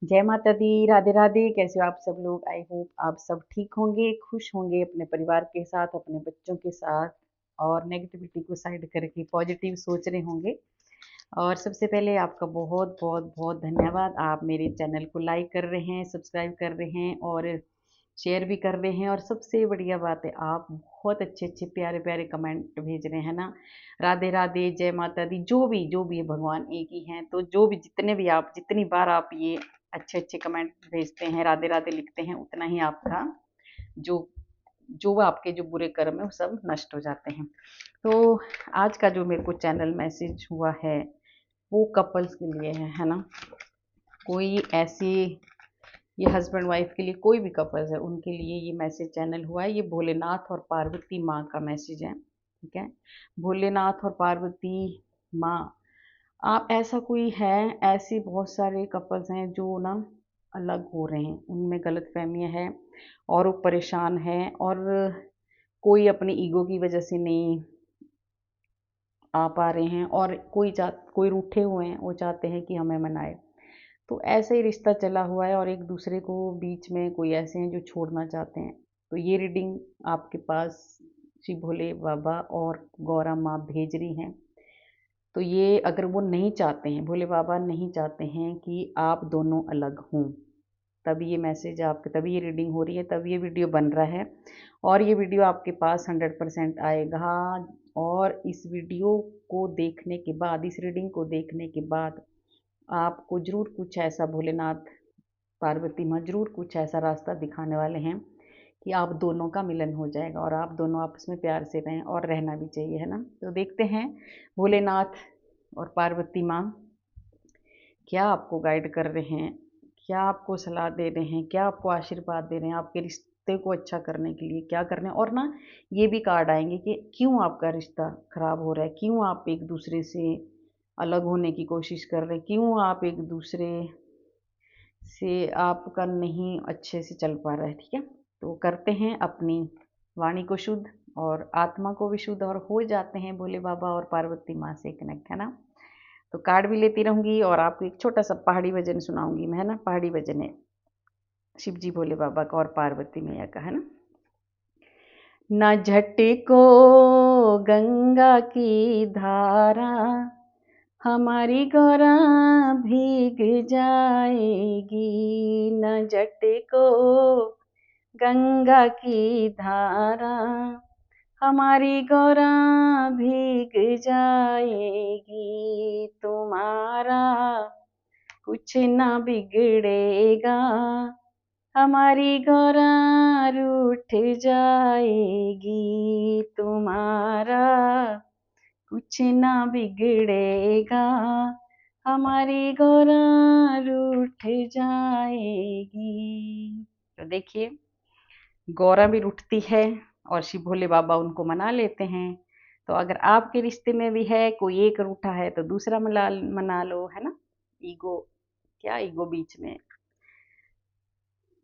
जय माता दी, राधे राधे। कैसे हो आप सब लोग? आई होप आप सब ठीक होंगे, खुश होंगे अपने परिवार के साथ, अपने बच्चों के साथ और नेगेटिविटी को साइड करके पॉजिटिव सोच रहे होंगे। और सबसे पहले आपका बहुत बहुत बहुत धन्यवाद। आप मेरे चैनल को लाइक कर रहे हैं, सब्सक्राइब कर रहे हैं और शेयर भी कर रहे हैं। और सबसे बढ़िया बात है, आप बहुत अच्छे अच्छे प्यारे प्यारे कमेंट भेज रहे हैं ना। राधे राधे, जय माता दी, जो भी है, भगवान एक ही हैं। तो जो भी जितनी बार आप ये अच्छे अच्छे कमेंट भेजते हैं, राधे राधे लिखते हैं, उतना ही आपका जो जो आपके जो बुरे कर्म है वो सब नष्ट हो जाते हैं। तो आज का जो मेरे को चैनल मैसेज हुआ है वो कपल्स के लिए है ना। कोई ऐसी, ये हस्बैंड वाइफ के लिए, कोई भी कपल्स है उनके लिए ये मैसेज चैनल हुआ है। ये भोलेनाथ और पार्वती माँ का मैसेज है, ठीक है। भोलेनाथ और पार्वती माँ, आप ऐसा कोई है, ऐसे बहुत सारे कपल्स हैं जो ना अलग हो रहे हैं, उनमें गलतफहमियां हैं और वो परेशान हैं और कोई अपनी ईगो की वजह से नहीं आ पा रहे हैं और कोई रूठे हुए हैं, वो चाहते हैं कि हमें मनाए। तो ऐसे ही रिश्ता चला हुआ है और एक दूसरे को बीच में कोई ऐसे हैं जो छोड़ना चाहते हैं। तो ये रीडिंग आपके पास श्री भोले बाबा और गौरा माँ भेज रही हैं। तो ये अगर वो नहीं चाहते हैं, भोले बाबा नहीं चाहते हैं कि आप दोनों अलग हों, तभी ये मैसेज आपके, तभी ये रीडिंग हो रही है, तभी ये वीडियो बन रहा है। और ये वीडियो आपके पास 100% आएगा। और इस वीडियो को देखने के बाद, इस रीडिंग को देखने के बाद आपको ज़रूर कुछ ऐसा, भोलेनाथ पार्वती माँ ज़रूर कुछ ऐसा रास्ता दिखाने वाले हैं कि आप दोनों का मिलन हो जाएगा और आप दोनों आपस में प्यार से रहें, और रहना भी चाहिए, है ना। तो देखते हैं भोलेनाथ और पार्वती माँ क्या आपको गाइड कर रहे हैं, क्या आपको सलाह दे रहे हैं, क्या आपको आशीर्वाद दे रहे हैं आपके रिश्ते को अच्छा करने के लिए, क्या करना है। और ना ये भी कार्ड आएंगे कि क्यों आपका रिश्ता खराब हो रहा है, क्यों आप एक दूसरे से अलग होने की कोशिश कर रहे हैं, क्यों आप एक दूसरे से आपका नहीं अच्छे से चल पा रहा है, ठीक है। तो करते हैं अपनी वाणी को शुद्ध और आत्मा को भी शुद्ध और हो जाते हैं भोले बाबा और पार्वती माँ से कनेक्ट, है ना। तो कार्ड भी लेती रहूंगी और आपको एक छोटा सा पहाड़ी भजन सुनाऊंगी मैं, है ना। पहाड़ी भजन है शिव जी भोले बाबा का और पार्वती मैया का, है ना। न झटको गंगा की धारा, हमारी गौरा भीग जाएगी। न झटको गंगा की धारा, हमारी गौरा भीग जाएगी। तुम्हारा कुछ ना बिगड़ेगा, हमारी गौरा रूठ जाएगी। तुम्हारा कुछ ना बिगड़ेगा, हमारी गौरा रूठ जाएगी। तो देखिए, गौरा भी रूठती है और शिव भोले बाबा उनको मना लेते हैं। तो अगर आपके रिश्ते में भी है कोई एक रूठा है तो दूसरा मना लो, है ना। ईगो, क्या ईगो बीच में,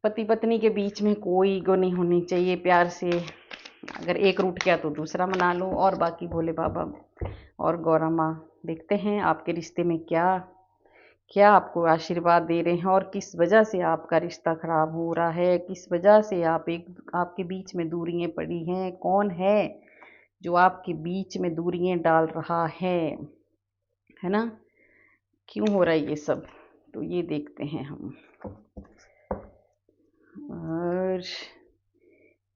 पति पत्नी के बीच में कोई ईगो नहीं होनी चाहिए। प्यार से अगर एक रूठ गया तो दूसरा मना लो। और बाकी भोले बाबा और गौरा माँ देखते हैं आपके रिश्ते में क्या क्या आपको आशीर्वाद दे रहे हैं और किस वजह से आपका रिश्ता खराब हो रहा है, किस वजह से आपके बीच में दूरियां पड़ी हैं, कौन है जो आपके बीच में दूरियां डाल रहा है ना। क्यों हो रहा है ये सब, तो ये देखते हैं हम। और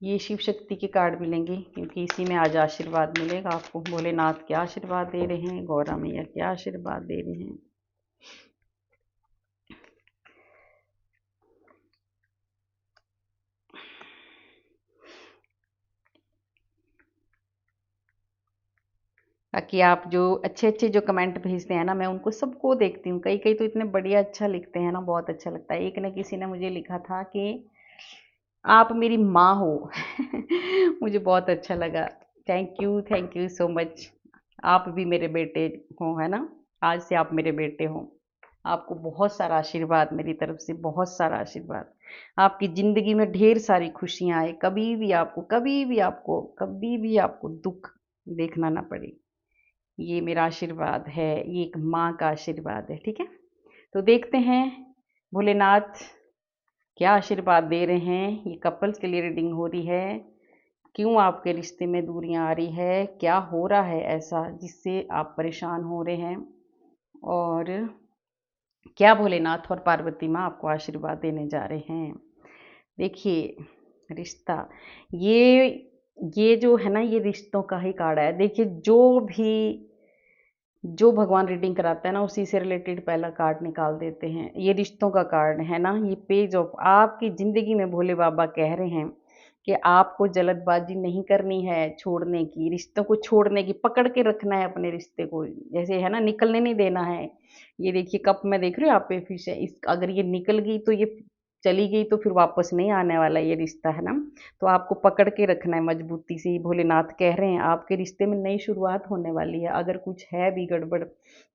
ये शिव शक्ति के कार्ड मिलेंगे क्योंकि इसी में आज आशीर्वाद मिलेगा आपको। भोलेनाथ क्या आशीर्वाद दे रहे हैं, गौरा मैया क्या आशीर्वाद दे रहे हैं। ताकि आप जो अच्छे अच्छे जो कमेंट भेजते हैं ना, मैं उनको सबको देखती हूँ। कई कई तो इतने बढ़िया अच्छा लिखते हैं ना, बहुत अच्छा लगता है। एक ने किसी ने मुझे लिखा था कि आप मेरी माँ हो। मुझे बहुत अच्छा लगा। Thank you so much. आप भी मेरे बेटे हो, है ना। आज से आप मेरे बेटे हो। आपको बहुत सारा आशीर्वाद मेरी तरफ से, बहुत सारा आशीर्वाद। आपकी ज़िंदगी में ढेर सारी खुशियाँ आए, कभी भी आपको दुख देखना ना पड़े। ये मेरा आशीर्वाद है, ये एक माँ का आशीर्वाद है, ठीक है। तो देखते हैं भोलेनाथ क्या आशीर्वाद दे रहे हैं? ये कपल्स के लिए रीडिंग हो रही है। क्यों आपके रिश्ते में दूरियां आ रही है? क्या हो रहा है ऐसा जिससे आप परेशान हो रहे हैं? और क्या भोलेनाथ और पार्वती माँ आपको आशीर्वाद देने जा रहे हैं? देखिए, रिश्ता, ये ये जो है ना, ये रिश्तों का ही कार्ड है। देखिए, जो भगवान रीडिंग कराता है ना, उसी से रिलेटेड पहला कार्ड निकाल देते हैं। ये रिश्तों का कार्ड है ना, ये पेज ऑफ आपकी ज़िंदगी में भोले बाबा कह रहे हैं कि आपको जल्दबाजी नहीं करनी है छोड़ने की, रिश्तों को छोड़ने की, पकड़ के रखना है अपने रिश्ते को, जैसे है ना, निकलने नहीं देना है। ये देखिए, कप में देख रहे हो आप पे फिश है, इस अगर ये निकल गई तो ये चली गई तो फिर वापस नहीं आने वाला ये रिश्ता, है ना। तो आपको पकड़ के रखना है मजबूती से। भोलेनाथ कह रहे हैं आपके रिश्ते में नई शुरुआत होने वाली है। अगर कुछ है भी गड़बड़,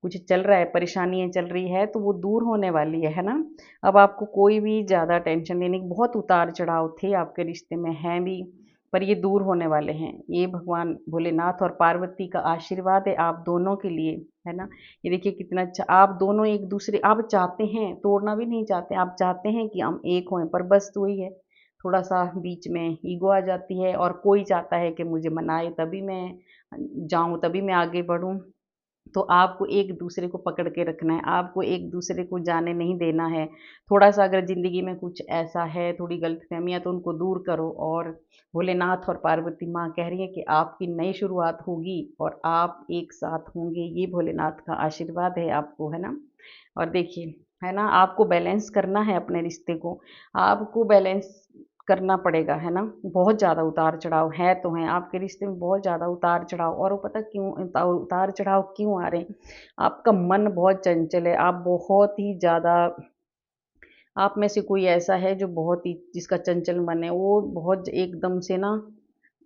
कुछ चल रहा है, परेशानियां चल रही है, तो वो दूर होने वाली है ना। अब आपको कोई भी ज़्यादा टेंशन लेने की, बहुत उतार चढ़ाव थे आपके रिश्ते में, हैं भी, पर ये दूर होने वाले हैं। ये भगवान भोलेनाथ और पार्वती का आशीर्वाद है आप दोनों के लिए, है ना। ये देखिए कितना अच्छा, आप दोनों एक दूसरे, आप चाहते हैं, तोड़ना भी नहीं चाहते, आप चाहते हैं कि हम एक हों, पर बस वही है, थोड़ा सा बीच में ईगो आ जाती है, और कोई चाहता है कि मुझे मनाए तभी मैं जाऊं, तभी मैं आगे बढ़ूं। तो आपको एक दूसरे को पकड़ के रखना है, आपको एक दूसरे को जाने नहीं देना है। थोड़ा सा अगर ज़िंदगी में कुछ ऐसा है, थोड़ी गलतफहमियाँ, तो उनको दूर करो। और भोलेनाथ और पार्वती माँ कह रही हैं कि आपकी नई शुरुआत होगी और आप एक साथ होंगे। ये भोलेनाथ का आशीर्वाद है आपको, है ना। और देखिए, है ना, आपको बैलेंस करना है अपने रिश्ते को, आपको बैलेंस करना पड़ेगा, है ना। बहुत ज़्यादा उतार चढ़ाव है तो हैं आपके रिश्ते में, बहुत ज़्यादा उतार चढ़ाव। और वो पता क्यों उतार चढ़ाव क्यों आ रहे हैं? आपका मन बहुत चंचल है, आप बहुत ही ज़्यादा, आप में से कोई ऐसा है जो बहुत ही, जिसका चंचल मन है, वो बहुत एकदम से ना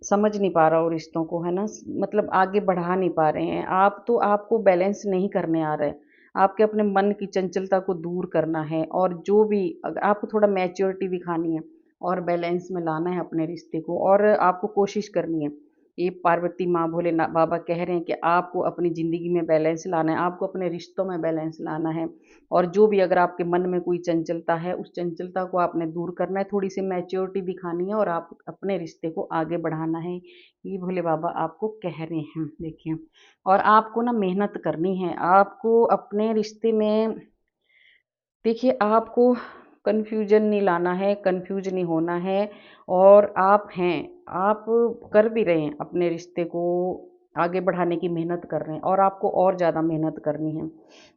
समझ नहीं पा रहा हो रिश्तों को, है ना, मतलब आगे बढ़ा नहीं पा रहे हैं आप, तो आपको बैलेंस नहीं करने आ रहा है। आपके अपने मन की चंचलता को दूर करना है, और जो भी अगर आपको थोड़ा मैच्योरिटी दिखानी है और बैलेंस में लाना है अपने रिश्ते को, और आपको कोशिश करनी है। ये पार्वती माँ, भोले बाबा कह रहे हैं कि आपको अपनी ज़िंदगी में बैलेंस लाना है, आपको अपने रिश्तों में बैलेंस लाना है। और जो भी अगर आपके मन में कोई चंचलता है, उस चंचलता को आपने दूर करना है, थोड़ी सी मैच्योरिटी दिखानी है, और आप अपने रिश्ते को आगे बढ़ाना है। ये भोले बाबा आपको कह रहे हैं, देखिए। और आपको ना मेहनत करनी है, आपको अपने रिश्ते में, देखिए, आपको कन्फ्यूजन नहीं लाना है, कन्फ्यूज नहीं होना है। और आप हैं, आप कर भी रहे हैं, अपने रिश्ते को आगे बढ़ाने की मेहनत कर रहे हैं, और आपको और ज़्यादा मेहनत करनी है,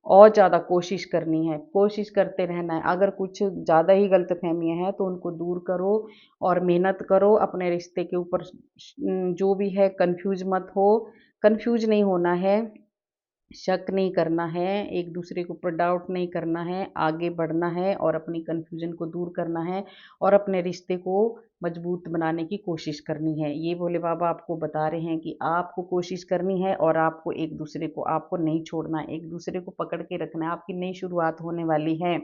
और ज़्यादा कोशिश करनी है, कोशिश करते रहना है। अगर कुछ ज़्यादा ही गलतफहमियाँ हैं तो उनको दूर करो, और मेहनत करो अपने रिश्ते के ऊपर। जो भी है, कन्फ्यूज मत हो, कन्फ्यूज नहीं होना है, शक नहीं करना है, एक दूसरे के ऊपर डाउट नहीं करना है, आगे बढ़ना है, और अपनी कन्फ्यूजन को दूर करना है, और अपने रिश्ते को मजबूत बनाने की कोशिश करनी है। ये भोले बाबा आपको बता रहे हैं कि आपको कोशिश करनी है, और आपको एक दूसरे को, आपको नहीं छोड़ना है, एक दूसरे को पकड़ के रखना है। आपकी नई शुरुआत होने वाली है।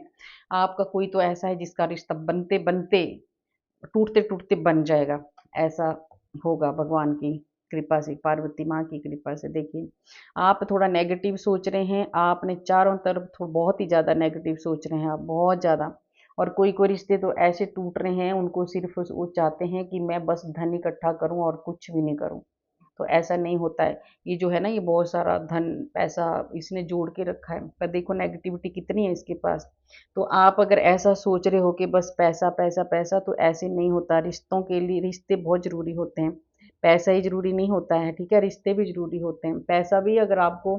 आपका कोई तो ऐसा है जिसका रिश्ता बनते बनते, टूटते टूटते बन जाएगा, ऐसा होगा भगवान की कृपा से, पार्वती माँ की कृपा से। देखिए, आप थोड़ा नेगेटिव सोच रहे हैं, आपने चारों तरफ बहुत ही ज़्यादा नेगेटिव सोच रहे हैं आप, बहुत ज़्यादा। और कोई कोई रिश्ते तो ऐसे टूट रहे हैं, उनको सिर्फ वो चाहते हैं कि मैं बस धन इकट्ठा करूं और कुछ भी नहीं करूं। तो ऐसा नहीं होता है। ये जो है ना, ये बहुत सारा धन पैसा इसने जोड़ के रखा है, पर देखो नेगेटिविटी कितनी है इसके पास। तो आप अगर ऐसा सोच रहे हो कि बस पैसा पैसा पैसा, तो ऐसे नहीं होता। रिश्तों के लिए, रिश्ते बहुत ज़रूरी होते हैं, पैसा ही ज़रूरी नहीं होता है, ठीक है, रिश्ते भी ज़रूरी होते हैं। पैसा भी, अगर आपको,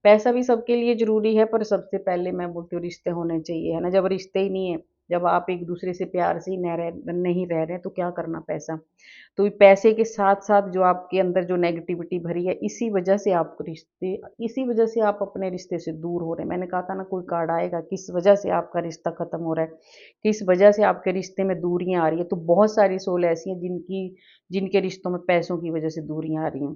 पैसा भी सबके लिए ज़रूरी है, पर सबसे पहले मैं बोलती हूँ रिश्ते होने चाहिए, है ना। जब रिश्ते ही नहीं है, जब आप एक दूसरे से प्यार से ही नहीं रह रहे, तो क्या करना पैसा। तो पैसे के साथ साथ जो आपके अंदर जो नेगेटिविटी भरी है, इसी वजह से आप रिश्ते, इसी वजह से आप अपने रिश्ते से दूर हो रहे हैं। मैंने कहा था ना, कोई कार्ड आएगा, किस वजह से आपका रिश्ता खत्म हो रहा है, किस वजह से आपके रिश्ते में दूरियां आ रही है। तो बहुत सारी सोल ऐसी हैं जिनके रिश्तों में पैसों की वजह से दूरियां आ रही हैं।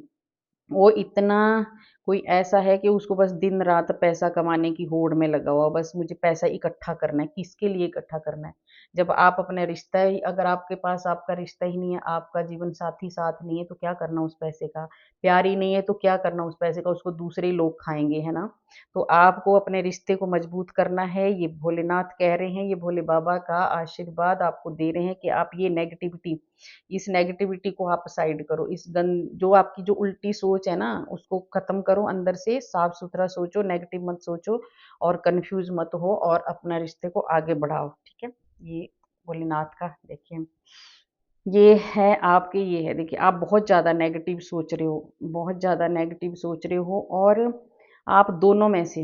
वो इतना कोई ऐसा है कि उसको बस दिन रात पैसा कमाने की होड़ में लगा हुआ, बस मुझे पैसा इकट्ठा करना है। किसके लिए इकट्ठा करना है? जब आप अपने रिश्ता ही, अगर आपके पास आपका रिश्ता ही नहीं है, आपका जीवन साथी साथ नहीं है, तो क्या करना उस पैसे का? प्यार ही नहीं है तो क्या करना उस पैसे का? उसको दूसरे ही लोग खाएँगे, है ना? तो आपको अपने रिश्ते को मजबूत करना है, ये भोलेनाथ कह रहे हैं, ये भोले बाबा का आशीर्वाद आपको दे रहे हैं कि आप ये नेगेटिविटी, इस नेगेटिविटी को आप साइड करो। इस गन जो आपकी जो उल्टी सोच है ना, उसको खत्म करो अंदर से, साफ-सुथरा सोचो, नेगेटिव मत सोचो और कन्फ्यूज़ मत हो और अपना रिश्ते को आगे बढ़ाओ, ठीक है? ये भोलेनाथ का देखिए, ये है आपके, ये है देखिए, आप बहुत ज़्यादा नेगेटिव सोच रहे हो, बहुत ज़्यादा नेगेटिव सोच रहे हो और आप दोनों में से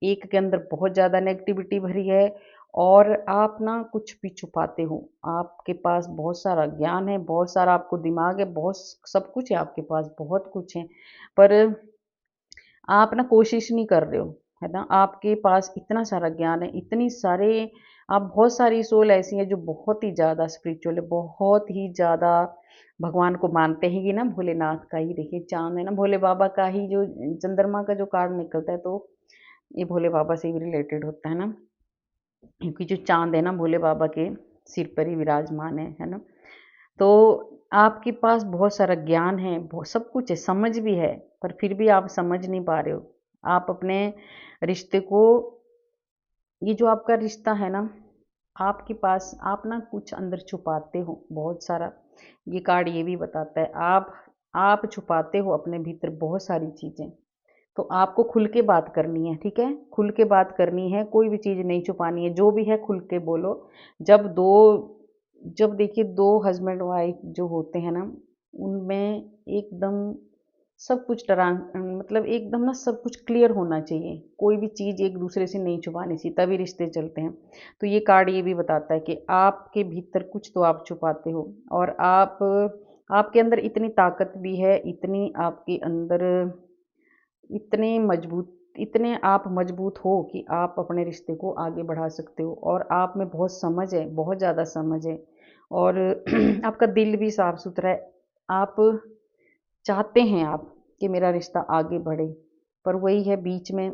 एक के अंदर बहुत ज़्यादा नेगेटिविटी भरी है और आप ना कुछ भी छुपाते हो। आपके पास बहुत सारा ज्ञान है, बहुत सारा आपको दिमाग है, बहुत सब कुछ है आपके पास, बहुत कुछ है, पर आप ना कोशिश नहीं कर रहे हो, है ना? आपके पास इतना सारा ज्ञान है, इतनी सारे, आप बहुत सारी सोल ऐसी हैं जो बहुत ही ज़्यादा स्पिरिचुअल है, बहुत ही ज़्यादा भगवान को मानते हैं। ये ना भोलेनाथ का ही देखिए चाँद है ना, भोले बाबा का ही जो चंद्रमा का जो कार्ड निकलता है, तो ये भोले बाबा से भी रिलेटेड होता है ना, क्योंकि जो चाँद है ना भोले बाबा के सिर पर ही विराजमान है ना? तो आपके पास बहुत सारा ज्ञान है, बहुत सब कुछ है, समझ भी है, पर फिर भी आप समझ नहीं पा रहे हो। आप अपने रिश्ते को, ये जो आपका रिश्ता है ना, आपके पास आप ना कुछ अंदर छुपाते हो बहुत सारा। ये कार्ड ये भी बताता है, आप छुपाते हो अपने भीतर बहुत सारी चीज़ें। तो आपको खुल के बात करनी है, ठीक है? खुल के बात करनी है, कोई भी चीज़ नहीं छुपानी है, जो भी है खुल के बोलो। जब 2 जब देखिए 2 हस्बैंड वाइफ जो होते हैं ना, उनमें एकदम सब कुछ मतलब एकदम ना सब कुछ क्लियर होना चाहिए। कोई भी चीज़ एक दूसरे से नहीं छुपानी चाहिए, तभी रिश्ते चलते हैं। तो ये कार्ड ये भी बताता है कि आपके भीतर कुछ तो आप छुपाते हो और आपके अंदर इतनी ताकत भी है, इतनी आपके अंदर इतने आप मजबूत हो कि आप अपने रिश्ते को आगे बढ़ा सकते हो और आप में बहुत समझ है, बहुत ज़्यादा समझ है और आपका दिल भी साफ सुथरा है। आप चाहते हैं आप कि मेरा रिश्ता आगे बढ़े, पर वही है बीच में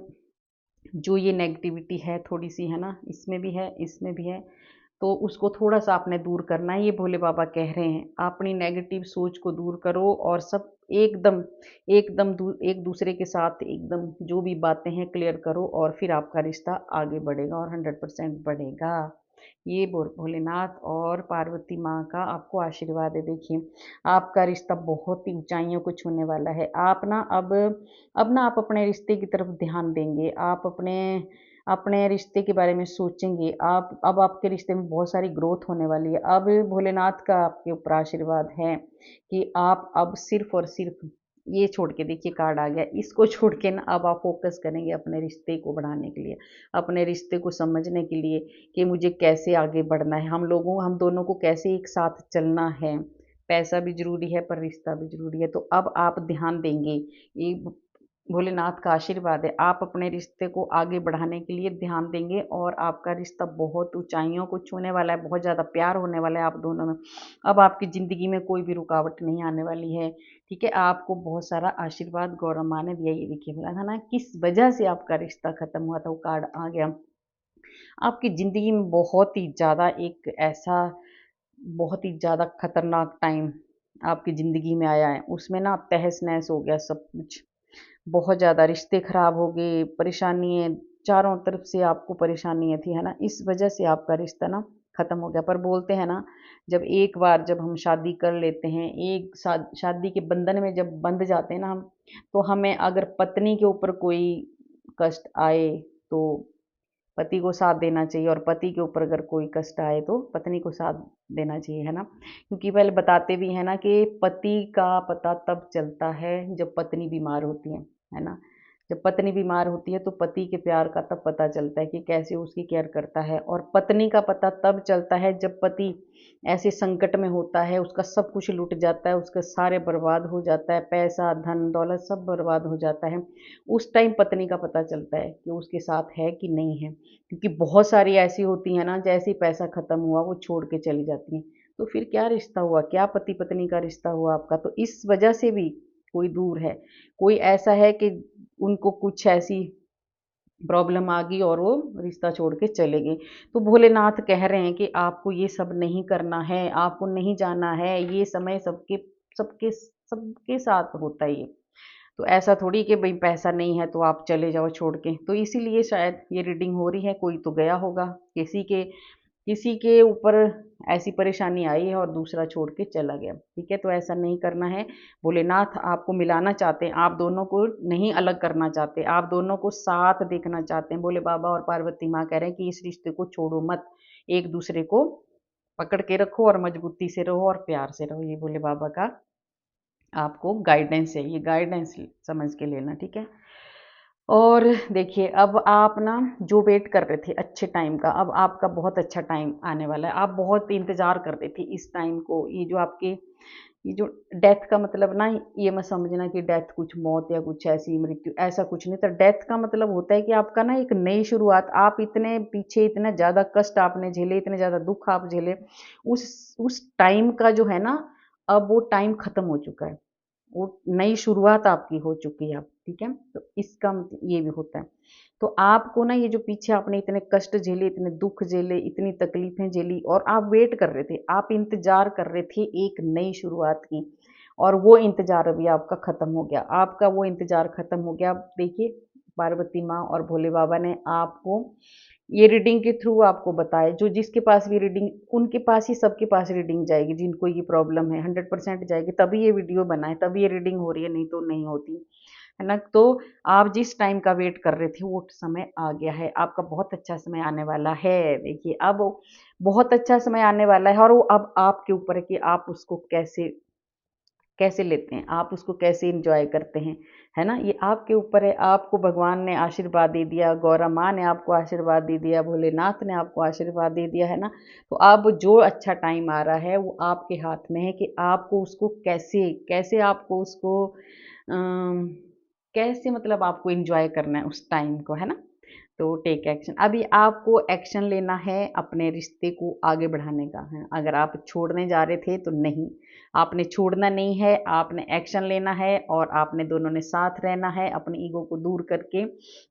जो ये नेगेटिविटी है थोड़ी सी, है ना, इसमें भी है, इसमें भी है, तो उसको थोड़ा-सा आपने दूर करना है, ये भोले बाबा कह रहे हैं। अपनी नेगेटिव सोच को दूर करो और सब एकदम एकदम दू एक दूसरे के साथ एकदम जो भी बातें हैं क्लियर करो और फिर आपका रिश्ता आगे बढ़ेगा और 100% बढ़ेगा। ये भोलेनाथ और पार्वती माँ का आपको आशीर्वाद है देखिए। आपका रिश्ता बहुत ही ऊँचाइयों को छूने वाला है। आप ना अब ना आप अपने रिश्ते की तरफ ध्यान देंगे। आप अपने अपने रिश्ते के बारे में सोचेंगे। आप अब आपके रिश्ते में बहुत सारी ग्रोथ होने वाली है। अब भोलेनाथ का आपके ऊपर आशीर्वाद है कि आप अब सिर्फ़ और सिर्फ़ ये छोड़ के देखिए कार्ड आ गया, इसको छोड़ के ना अब आप फ़ोकस करेंगे अपने रिश्ते को बढ़ाने के लिए, अपने रिश्ते को समझने के लिए कि मुझे कैसे आगे बढ़ना है, हम दोनों को कैसे एक साथ चलना है। पैसा भी ज़रूरी है पर रिश्ता भी ज़रूरी है, तो अब आप ध्यान देंगे। ये भोलेनाथ का आशीर्वाद है, आप अपने रिश्ते को आगे बढ़ाने के लिए ध्यान देंगे और आपका रिश्ता बहुत ऊँचाइयों को छूने वाला है, बहुत ज़्यादा प्यार होने वाला है आप दोनों में। अब आपकी ज़िंदगी में कोई भी रुकावट नहीं आने वाली है, ठीक है? आपको बहुत सारा आशीर्वाद गौरव माँ ने दिया। ये देखिए बोला था ना किस वजह से आपका रिश्ता खत्म हुआ था, वो कार्ड आ गया। आपकी ज़िंदगी में बहुत ही ज़्यादा एक ऐसा बहुत ही ज़्यादा खतरनाक टाइम आपकी ज़िंदगी में आया है, उसमें ना तहस-नहस हो गया सब कुछ। बहुत ज़्यादा रिश्ते खराब हो गए, परेशानियाँ चारों तरफ से आपको परेशानियाँ थी, है ना? इस वजह से आपका रिश्ता ना ख़त्म हो गया। पर बोलते हैं ना, जब हम शादी कर लेते हैं, एक शादी के बंधन में जब बंध जाते हैं ना हम, तो हमें अगर पत्नी के ऊपर कोई कष्ट आए, तो पति को साथ देना चाहिए और पति के ऊपर अगर कोई कष्ट आए तो पत्नी को साथ देना चाहिए, है ना? क्योंकि पहले बताते भी हैं ना कि पति का पता तब चलता है जब पत्नी बीमार होती है ना? जब पत्नी बीमार होती है तो पति के प्यार का तब पता चलता है कि कैसे उसकी केयर करता है और पत्नी का पता तब चलता है जब पति ऐसे संकट में होता है, उसका सब कुछ लुट जाता है, उसका सारे बर्बाद हो जाता है, पैसा, धन, दौलत सब बर्बाद हो जाता है। उस टाइम पत्नी का पता चलता है कि उसके साथ है कि नहीं है। क्योंकि बहुत सारी ऐसी होती हैं ना, जैसे ही पैसा खत्म हुआ वो छोड़ के चली जाती हैं। तो फिर क्या रिश्ता हुआ? क्या पति-पत्नी का रिश्ता हुआ आपका? तो इस वजह से भी कोई दूर है। कोई ऐसा है कि उनको कुछ ऐसी प्रॉब्लम आ गई और वो रिश्ता छोड़ के चले गए। तो भोलेनाथ कह रहे हैं कि आपको ये सब नहीं करना है, आपको नहीं जाना है, ये समय सबके सबके सबके साथ होता है ये। तो ऐसा थोड़ी कि भई पैसा नहीं है तो आप चले जाओ छोड़ के। तो इसीलिए शायद ये रीडिंग हो रही है, कोई तो गया होगा, किसी के ऊपर ऐसी परेशानी आई है और दूसरा छोड़ के चला गया, ठीक है? तो ऐसा नहीं करना है। भोलेनाथ आपको मिलाना चाहते हैं, आप दोनों को नहीं अलग करना चाहते, आप दोनों को साथ देखना चाहते हैं। भोले बाबा और पार्वती माँ कह रहे हैं कि इस रिश्ते को छोड़ो मत, एक दूसरे को पकड़ के रखो और मजबूती से रहो और प्यार से रहो। ये भोले बाबा का आपको गाइडेंस है, ये गाइडेंस समझ के लेना, ठीक है? और देखिए अब आप ना जो वेट कर रहे थे अच्छे टाइम का, अब आपका बहुत अच्छा टाइम आने वाला है। आप बहुत इंतज़ार कर रहे थे इस टाइम को। ये जो डेथ का मतलब ना, ये मत समझना कि डेथ कुछ मौत या कुछ ऐसी मृत्यु, ऐसा कुछ नहीं था। डेथ का मतलब होता है कि आपका ना एक नई शुरुआत, आप इतने पीछे इतना ज़्यादा कष्ट आपने झेले, इतने ज़्यादा दुःख आप झेले, उस टाइम का जो है ना, अब वो टाइम खत्म हो चुका है। वो नई शुरुआत आपकी हो चुकी है अब, ठीक है? तो इसका मतलब ये भी होता है। तो आपको ना ये जो पीछे आपने इतने कष्ट झेले, इतने दुःख झेले, इतनी तकलीफ़ें झेली और आप वेट कर रहे थे, आप इंतज़ार कर रहे थे एक नई शुरुआत की, और वो इंतज़ार अभी आपका ख़त्म हो गया। आपका वो इंतज़ार ख़त्म हो गया। अब देखिए, पार्वती माँ और भोले बाबा ने आपको ये रीडिंग के थ्रू आपको बताया, जो जिसके पास भी रीडिंग, उनके पास ही, सबके पास रीडिंग जाएगी जिनको ये प्रॉब्लम है, 100% जाएगी, तभी ये वीडियो बना है, तभी ये रीडिंग हो रही है, नहीं तो नहीं होती, है ना? तो आप जिस टाइम का वेट कर रहे थे वो समय आ गया है, आपका बहुत अच्छा समय आने वाला है। देखिए अब बहुत अच्छा समय आने वाला है और वो अब आपके ऊपर है कि आप उसको कैसे कैसे लेते हैं, आप उसको कैसे एंजॉय करते हैं, है ना? ये आपके ऊपर है। आपको भगवान ने आशीर्वाद दे दिया, गौरा माँ ने आपको आशीर्वाद दे दिया, भोलेनाथ ने आपको आशीर्वाद दे दिया, है ना? तो अब जो अच्छा टाइम आ रहा है वो आपके हाथ में है कि आपको उसको कैसे कैसे आपको उसको अम, कैसे, मतलब आपको एंजॉय करना है उस टाइम को, है ना? तो टेक एक्शन, अभी आपको एक्शन लेना है अपने रिश्ते को आगे बढ़ाने का है। अगर आप छोड़ने जा रहे थे तो नहीं, आपने छोड़ना नहीं है, आपने एक्शन लेना है और आपने दोनों ने साथ रहना है, अपने ईगो को दूर करके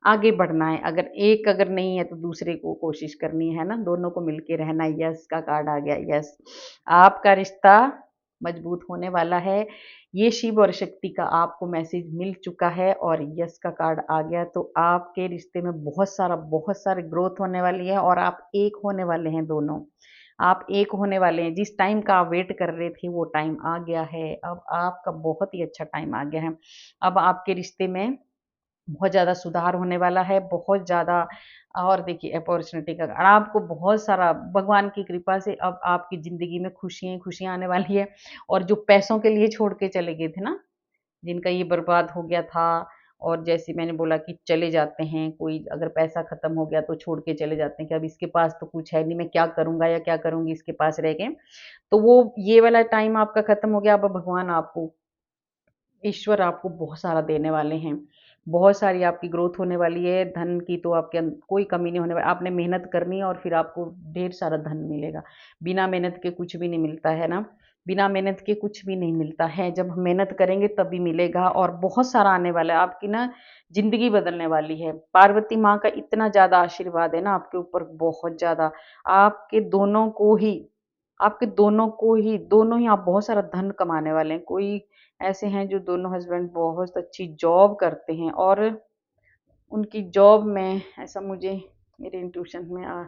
आगे बढ़ना है। अगर नहीं है तो दूसरे को कोशिश करनी है ना, दोनों को मिलके रहना है। यस का कार्ड आ गया, यस, आपका रिश्ता मजबूत होने वाला है। ये शिव और शक्ति का आपको मैसेज मिल चुका है और यस का कार्ड आ गया। तो आपके रिश्ते में बहुत सारी ग्रोथ होने वाली है और आप एक होने वाले हैं दोनों। आप एक होने वाले हैं, जिस टाइम का आप वेट कर रहे थे वो टाइम आ गया है। अब आपका बहुत ही अच्छा टाइम आ गया है। अब आपके रिश्ते में बहुत ज़्यादा सुधार होने वाला है, बहुत ज़्यादा। और देखिए अपॉर्चुनिटी का, और आपको बहुत सारा भगवान की कृपा से अब आपकी ज़िंदगी में खुशियाँ ही खुशियाँ आने वाली है। और जो पैसों के लिए छोड़ के चले गए थे ना, जिनका ये बर्बाद हो गया था, और जैसे मैंने बोला कि चले जाते हैं, कोई अगर पैसा खत्म हो गया तो छोड़ के चले जाते हैं कि अब इसके पास तो कुछ है नहीं, मैं क्या करूँगा या क्या करूँगी इसके पास रह के। तो वो ये वाला टाइम आपका खत्म हो गया। अब भगवान आपको, ईश्वर आपको बहुत सारा देने वाले हैं। बहुत सारी आपकी ग्रोथ होने वाली है। धन की तो आपके कोई कमी नहीं होने वाली। आपने मेहनत करनी है और फिर आपको ढेर सारा धन मिलेगा। बिना मेहनत के कुछ भी नहीं मिलता है ना, बिना मेहनत के कुछ भी नहीं मिलता है। जब हम मेहनत करेंगे तभी मिलेगा, और बहुत सारा आने वाला है। आपकी ना ज़िंदगी बदलने वाली है। पार्वती माँ का इतना ज़्यादा आशीर्वाद है ना आपके ऊपर, बहुत ज़्यादा। आपके दोनों को ही दोनों ही आप बहुत सारा धन कमाने वाले हैं। कोई ऐसे हैं जो दोनों हस्बैंड बहुत अच्छी जॉब करते हैं और उनकी जॉब में ऐसा, मुझे मेरे इंट्यूशन में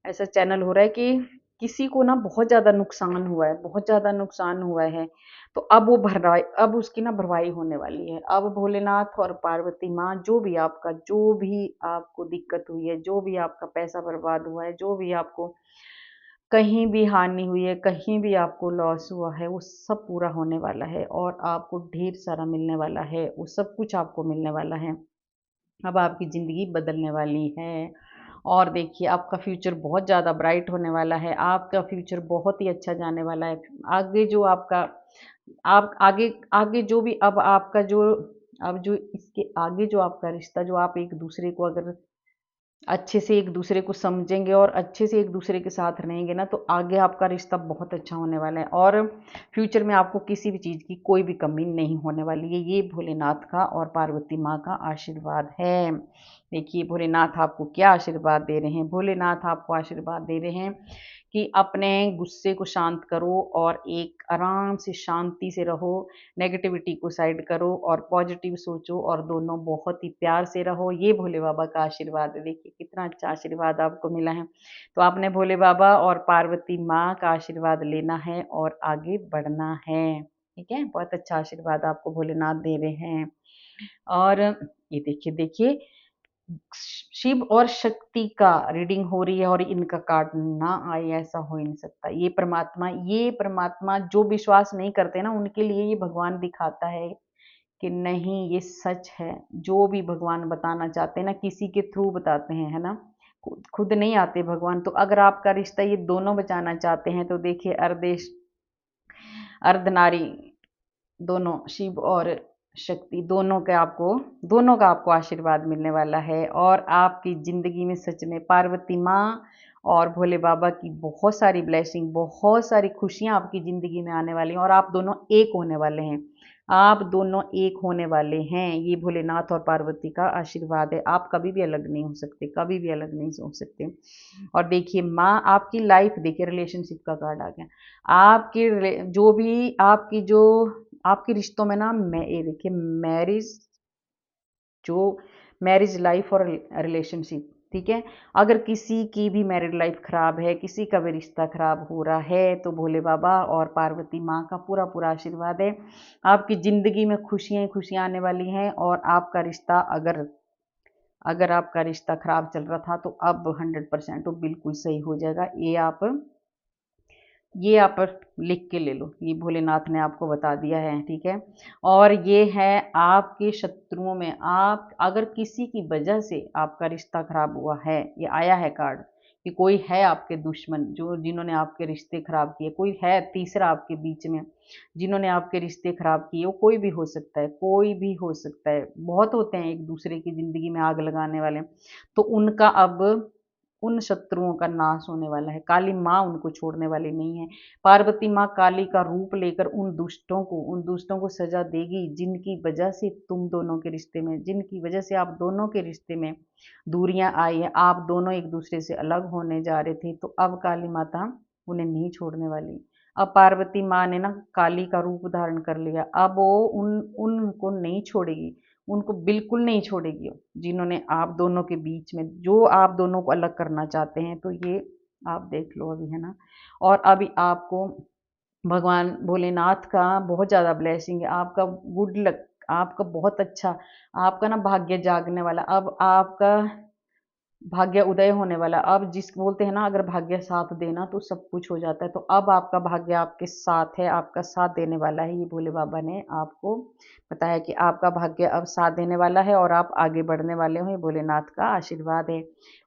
ऐसा चैनल हो रहा है कि किसी को ना बहुत ज़्यादा नुकसान हुआ है, बहुत ज़्यादा नुकसान हुआ है। तो अब वो भरवाई, अब उसकी ना भरवाई होने वाली है। अब भोलेनाथ और पार्वती माँ, जो भी आपको दिक्कत हुई है, जो भी आपका पैसा बर्बाद हुआ है, जो भी आपको कहीं भी हानि हुई है, कहीं भी आपको लॉस हुआ है, वो सब पूरा होने वाला है और आपको ढेर सारा मिलने वाला है। वो सब कुछ आपको मिलने वाला है। अब आपकी ज़िंदगी बदलने वाली है। और देखिए आपका फ्यूचर बहुत ज़्यादा ब्राइट होने वाला है। आपका फ्यूचर बहुत ही अच्छा जाने वाला है। आगे जो आपका आप आगे आगे जो भी अब आपका जो अब जो इसके आगे जो आपका रिश्ता, जो आप एक दूसरे को अगर अच्छे से एक दूसरे को समझेंगे और अच्छे से एक दूसरे के साथ रहेंगे ना, तो आगे आपका रिश्ता बहुत अच्छा होने वाला है और फ्यूचर में आपको किसी भी चीज़ की कोई भी कमी नहीं होने वाली है। ये भोलेनाथ का और पार्वती माँ का आशीर्वाद है। देखिए भोलेनाथ आपको क्या आशीर्वाद दे रहे हैं। भोलेनाथ आपको आशीर्वाद दे रहे हैं कि अपने गुस्से को शांत करो और एक आराम से शांति से रहो, नेगेटिविटी को साइड करो और पॉजिटिव सोचो और दोनों बहुत ही प्यार से रहो। ये भोले बाबा का आशीर्वाद है। देखिए कितना अच्छा आशीर्वाद आपको मिला है। तो आपने भोले बाबा और पार्वती माँ का आशीर्वाद लेना है और आगे बढ़ना है। ठीक है, बहुत अच्छा आशीर्वाद आपको भोलेनाथ दे रहे हैं। और ये देखिए देखिए शिव और शक्ति का रीडिंग हो रही है और इनका कार्ड ना आए, ऐसा हो ही नहीं सकता। ये परमात्मा जो विश्वास नहीं करते ना, उनके लिए ये भगवान दिखाता है कि नहीं ये सच है। जो भी भगवान बताना चाहते हैं ना, किसी के थ्रू बताते हैं, है ना, खुद नहीं आते भगवान। तो अगर आपका रिश्ता ये दोनों बचाना चाहते हैं तो देखिए अर्धेश अर्धनारी दोनों शिव और शक्ति दोनों का आपको आशीर्वाद मिलने वाला है और आपकी ज़िंदगी में सच में पार्वती माँ और भोले बाबा की बहुत सारी ब्लेसिंग, बहुत सारी खुशियाँ आपकी ज़िंदगी में आने वाली हैं और आप दोनों एक होने वाले हैं। आप दोनों एक होने वाले हैं। ये भोलेनाथ और पार्वती का आशीर्वाद है। आप कभी भी अलग नहीं हो सकते, कभी भी अलग नहीं हो सकते। और देखिए माँ आपकी लाइफ, देखिए रिलेशनशिप का कार्ड आ गया। जो भी आपके रिश्तों में ना, मैं ये देखिए मैरिज जो मैरिज लाइफ और रिलेशनशिप, ठीक है, अगर किसी की भी मैरिड लाइफ खराब है, किसी का भी रिश्ता खराब हो रहा है, तो भोले बाबा और पार्वती माँ का पूरा पूरा आशीर्वाद है। आपकी ज़िंदगी में खुशियाँ खुशियाँ आने वाली हैं और आपका रिश्ता अगर अगर आपका रिश्ता खराब चल रहा था तो अब 100% तो बिल्कुल सही हो जाएगा। ये आप लिख के ले लो, ये भोलेनाथ ने आपको बता दिया है, ठीक है। और ये है आपके शत्रुओं में, आप अगर किसी की वजह से आपका रिश्ता खराब हुआ है, ये आया है कार्ड कि कोई है आपके दुश्मन जो जिन्होंने आपके रिश्ते खराब किए, कोई है तीसरा आपके बीच में जिन्होंने आपके रिश्ते खराब किए। वो कोई भी हो सकता है, कोई भी हो सकता है, बहुत होते हैं एक दूसरे की जिंदगी में आग लगाने वाले। तो उनका अब उन शत्रुओं का नाश होने वाला है। काली माँ उनको छोड़ने वाली नहीं है। पार्वती माँ काली का रूप लेकर उन दुष्टों को सजा देगी जिनकी वजह से तुम दोनों के रिश्ते में, जिनकी वजह से आप दोनों के रिश्ते में दूरियां आई है, आप दोनों एक दूसरे से अलग होने जा रहे थे, तो अब काली माता उन्हें नहीं छोड़ने वाली। अब पार्वती माँ ने ना काली का रूप धारण कर लिया, अब वो उनको नहीं छोड़ेगी, उनको बिल्कुल नहीं छोड़ेगी। जिन्होंने आप दोनों के बीच में जो आप दोनों को अलग करना चाहते हैं, तो ये आप देख लो अभी, है ना। और अभी आपको भगवान भोलेनाथ का बहुत ज़्यादा ब्लेसिंग है, आपका गुड लक, आपका बहुत अच्छा, आपका ना भाग्य जागने वाला, अब आपका भाग्य उदय होने वाला। अब जिस बोलते हैं ना, अगर भाग्य साथ देना तो सब कुछ हो जाता है, तो अब आपका भाग्य आपके साथ है, आपका साथ देने वाला है। ये भोले बाबा ने आपको बताया कि आपका भाग्य अब साथ देने वाला है और आप आगे बढ़ने वाले हो। ये भोलेनाथ का आशीर्वाद है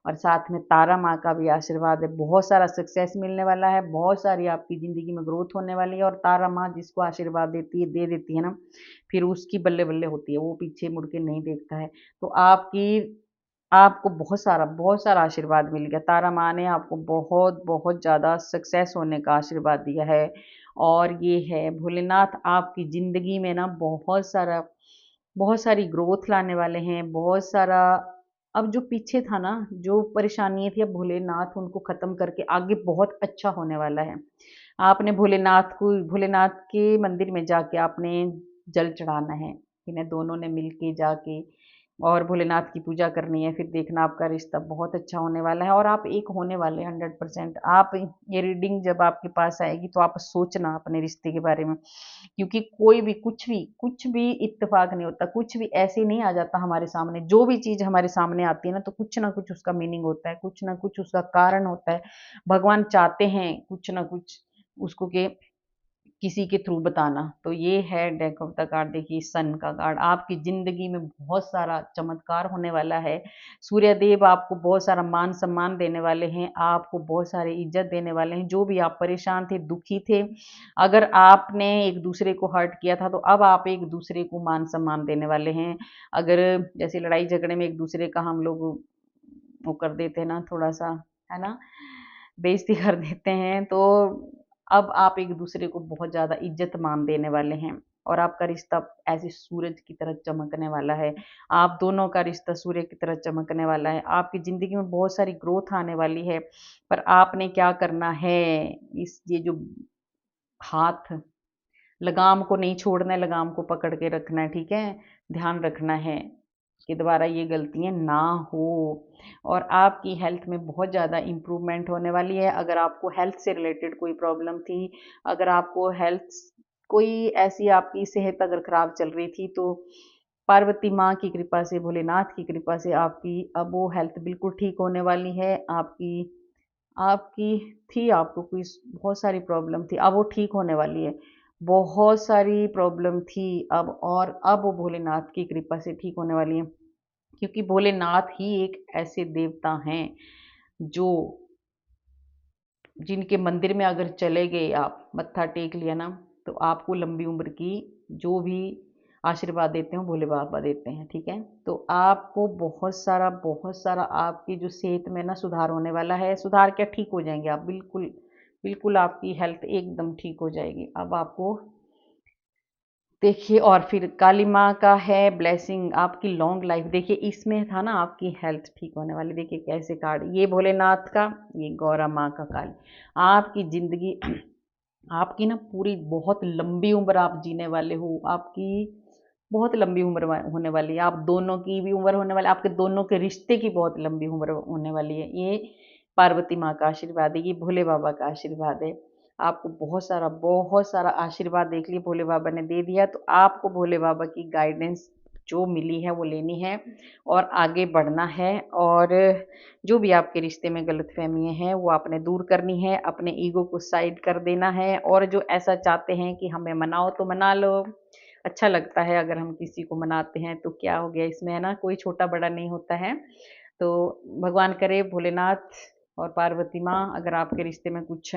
और साथ में तारा माँ का भी आशीर्वाद है। बहुत सारा सक्सेस मिलने वाला है, बहुत सारी आपकी ज़िंदगी में ग्रोथ होने वाली है। और तारा माँ जिसको आशीर्वाद देती है, दे देती है ना, फिर उसकी बल्ले बल्ले होती है, वो पीछे मुड़ के नहीं देखता है। तो आपको बहुत सारा आशीर्वाद मिल गया। तारा माँ ने आपको बहुत बहुत ज़्यादा सक्सेस होने का आशीर्वाद दिया है। और ये है भोलेनाथ आपकी ज़िंदगी में ना बहुत सारी ग्रोथ लाने वाले हैं, बहुत सारा। अब जो पीछे था ना, जो परेशानियाँ थी, अब भोलेनाथ उनको ख़त्म करके आगे बहुत अच्छा होने वाला है। आपने भोलेनाथ के मंदिर में जाके आपने जल चढ़ाना है, इन्हें दोनों ने मिल के जाके और भोलेनाथ की पूजा करनी है। फिर देखना आपका रिश्ता बहुत अच्छा होने वाला है और आप एक होने वाले हैं 100%। आप ये रीडिंग जब आपके पास आएगी तो आप सोचना अपने रिश्ते के बारे में, क्योंकि कोई भी कुछ भी इत्तेफाक नहीं होता, कुछ भी ऐसे नहीं आ जाता हमारे सामने। जो भी चीज़ हमारे सामने आती है ना, तो कुछ ना कुछ उसका मीनिंग होता है, कुछ ना कुछ उसका कारण होता है। भगवान चाहते हैं कुछ ना कुछ उसको के किसी के थ्रू बताना। तो ये है डेक ऑफ द कार्ड। देखिए सन का कार्ड, आपकी ज़िंदगी में बहुत सारा चमत्कार होने वाला है। सूर्यदेव आपको बहुत सारा मान सम्मान देने वाले हैं, आपको बहुत सारी इज्जत देने वाले हैं। जो भी आप परेशान थे, दुखी थे, अगर आपने एक दूसरे को हर्ट किया था, तो अब आप एक दूसरे को मान सम्मान देने वाले हैं। अगर जैसे लड़ाई झगड़े में एक दूसरे का हम लोग वो कर देते हैं ना, थोड़ा सा, है ना, बेइज्जती कर देते हैं। तो अब आप एक दूसरे को बहुत ज़्यादा इज्जत मान देने वाले हैं और आपका रिश्ता ऐसे सूरज की तरह चमकने वाला है। आप दोनों का रिश्ता सूर्य की तरह चमकने वाला है। आपकी ज़िंदगी में बहुत सारी ग्रोथ आने वाली है, पर आपने क्या करना है, इस ये जो हाथ लगाम को नहीं छोड़ना है, लगाम को पकड़ के रखना है, ठीक है? ध्यान रखना है कि दोबारा ये गलतियाँ ना हो। और आपकी हेल्थ में बहुत ज़्यादा इम्प्रूवमेंट होने वाली है। अगर आपको हेल्थ से रिलेटेड कोई प्रॉब्लम थी, अगर आपको हेल्थ कोई ऐसी आपकी सेहत अगर खराब चल रही थी, तो पार्वती माँ की कृपा से, भोलेनाथ की कृपा से आपकी अब वो हेल्थ बिल्कुल ठीक होने वाली है। आपकी आपकी थी, आपको कोई बहुत सारी प्रॉब्लम थी, अब वो ठीक होने वाली है। बहुत सारी प्रॉब्लम थी अब, और अब वो भोलेनाथ की कृपा से ठीक होने वाली है, क्योंकि भोलेनाथ ही एक ऐसे देवता हैं जो, जिनके मंदिर में अगर चले गए, आप मत्था टेक लिया ना, तो आपको लंबी उम्र की जो भी आशीर्वाद देते हैं भोले बाबा देते हैं, ठीक है? तो आपको बहुत सारा आपकी जो सेहत में ना सुधार होने वाला है। सुधार क्या, ठीक हो जाएंगे आप, बिल्कुल बिल्कुल आपकी हेल्थ एकदम ठीक हो जाएगी। अब आपको देखिए, और फिर काली माँ का है ब्लेसिंग, आपकी लॉन्ग लाइफ। देखिए इसमें था ना आपकी हेल्थ ठीक होने वाली, देखिए कैसे कार्ड, ये भोलेनाथ का, ये गौरा माँ का काली। आपकी जिंदगी आपकी ना पूरी बहुत लंबी उम्र आप जीने वाले हो। आपकी बहुत लंबी उम्र होने वाली है। आप दोनों की भी उम्र होने वाली है, आपके दोनों के रिश्ते की बहुत लंबी उम्र होने वाली है। ये पार्वती माँ का आशीर्वाद है, ये भोले बाबा का आशीर्वाद है। आपको बहुत सारा आशीर्वाद देख लिए भोले बाबा ने दे दिया, तो आपको भोले बाबा की गाइडेंस जो मिली है वो लेनी है और आगे बढ़ना है। और जो भी आपके रिश्ते में गलतफहमियाँ हैं वो आपने दूर करनी है, अपने ईगो को साइड कर देना है। और जो ऐसा चाहते हैं कि हमें मनाओ तो मना लो, अच्छा लगता है अगर हम किसी को मनाते हैं, तो क्या हो गया इसमें, है ना, कोई छोटा बड़ा नहीं होता है। तो भगवान करे भोलेनाथ और पार्वती माँ, अगर आपके रिश्ते में कुछ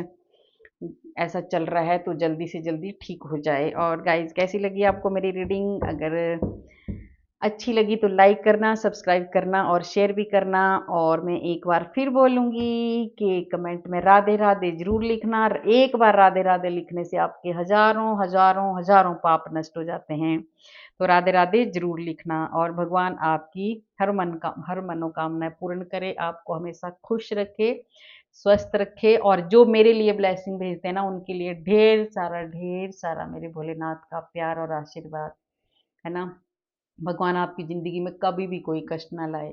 ऐसा चल रहा है तो जल्दी से जल्दी ठीक हो जाए। और गाइज कैसी लगी आपको मेरी रीडिंग? अगर अच्छी लगी तो लाइक करना, सब्सक्राइब करना और शेयर भी करना। और मैं एक बार फिर बोलूँगी कि कमेंट में राधे राधे ज़रूर लिखना। एक बार राधे राधे लिखने से आपके हज़ारों हज़ारों हज़ारों पाप नष्ट हो जाते हैं। तो राधे राधे ज़रूर लिखना। और भगवान आपकी हर मनोकामनाएं पूर्ण करे, आपको हमेशा खुश रखे, स्वस्थ रखे। और जो मेरे लिए ब्लेसिंग भेजते हैं ना, उनके लिए ढेर सारा मेरे भोलेनाथ का प्यार और आशीर्वाद, है ना। भगवान आपकी ज़िंदगी में कभी भी कोई कष्ट ना लाए,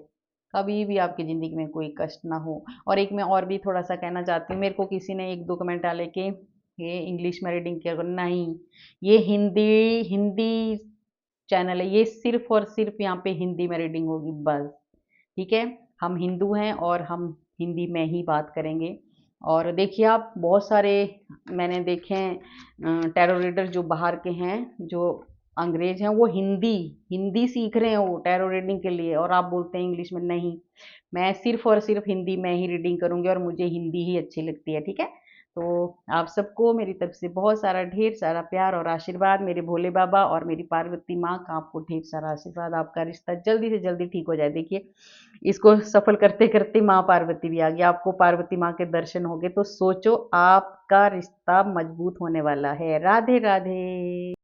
कभी भी आपकी ज़िंदगी में कोई कष्ट ना हो। और एक मैं और भी थोड़ा सा कहना चाहती हूँ, मेरे को किसी ने एक दो कमेंट डाले कि ये इंग्लिश में रीडिंग किया करो, नहीं, ये हिंदी हिंदी चैनल है, ये सिर्फ और सिर्फ यहाँ पे हिंदी में रीडिंग होगी बस, ठीक है? हम हिंदू हैं और हम हिंदी में ही बात करेंगे। और देखिए आप बहुत सारे मैंने देखे हैं टैरो रीडर जो बाहर के हैं, जो अंग्रेज हैं, वो हिंदी हिंदी सीख रहे हैं वो टैरो रीडिंग के लिए, और आप बोलते हैं इंग्लिश में। नहीं, मैं सिर्फ और सिर्फ हिंदी में ही रीडिंग करूंगी और मुझे हिंदी ही अच्छी लगती है, ठीक है? तो आप सबको मेरी तरफ से बहुत सारा ढेर सारा प्यार और आशीर्वाद, मेरे भोले बाबा और मेरी पार्वती माँ का आपको ढेर सारा आशीर्वाद। आपका रिश्ता जल्दी से जल्दी ठीक हो जाए। देखिए इसको सफल करते करते माँ पार्वती भी आ गई, आपको पार्वती माँ के दर्शन हो गए, तो सोचो आपका रिश्ता मजबूत होने वाला है। राधे राधे।